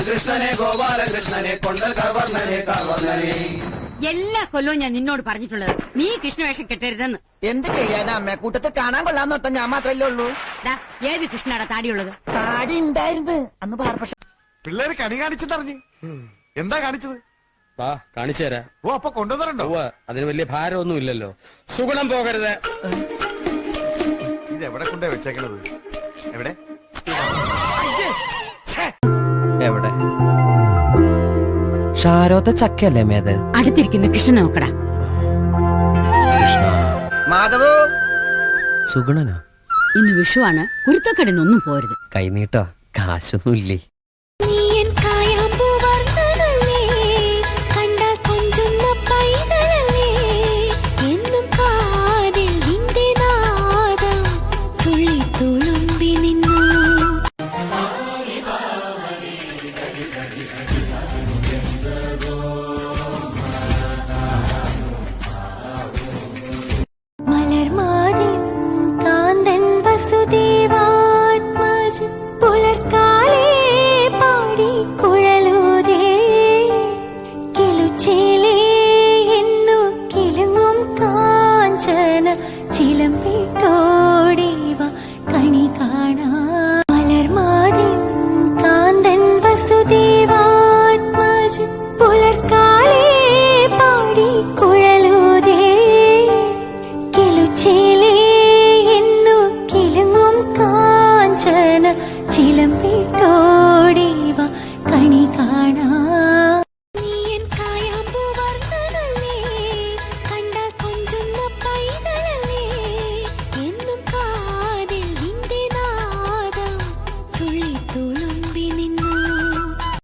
കൃഷ്ണനെ ഗോപാലകൃഷ്ണനെ കൊണ്ടൽ കവർണനെ കവർണനെ. എല്ലാ കൊല്ലവും ഞാൻ നിന്നോട് പറഞ്ഞിട്ടുള്ളത് നീ കൃഷ്ണവേഷം കെട്ടരുതെന്ന്. എന്ത് ചെയ്യാനാ അമ്മ, കൂട്ടത്തിൽ കാണാൻ കൊള്ളാന്നൊത്ത ഞാൻ മാത്രല്ലേ ഉള്ളൂ. ഏത് കൃഷ്ണയുടെ താടിയുള്ളത്? താടി ഉണ്ടായിരുന്നു അന്ന് പാർപ്പെട്ട പിള്ളേര് കണി കാണിച്ചെന്നറിഞ്ഞ്. എന്താ കാണിച്ചത്? കാണിച്ചു തരാം. ഓ, അപ്പൊ കൊണ്ടുവന്നിട്ടുണ്ടോ? അതിന് വലിയ ഭാരമൊന്നും ഇല്ലല്ലോ. സുഗുണം പോകരുത്. ഇത് എവിടെ കൊണ്ടേ വെച്ചേക്കണത്? എവിടെ എവിടെ? ഷാരോത്ത ചക്കയല്ലേ മേത്? അടുത്തിരിക്കുന്ന കൃഷ്ണനെ നോക്കടാ. മാധവോ, സുഗുണനോ? ഇന്ന് വിഷുവാണ്, കുരുത്തക്കടനൊന്നും പോരുത്. കൈനീട്ടോ, കാശൊന്നും ഇല്ലേ? ചിലമ്പിട്ടോടിവ കണി കാണാൻ മലർമാതിൻ കാന്തൻ വസുദേവാത്മജൻ പുലർക്കാലേ പാടി കുഴലൂതേ കിലുച്ചേലേ എന്നു കിലുങ്ങും കാഞ്ചന ചിലമ്പിട്ടോടിവ കണി കാണാൻ.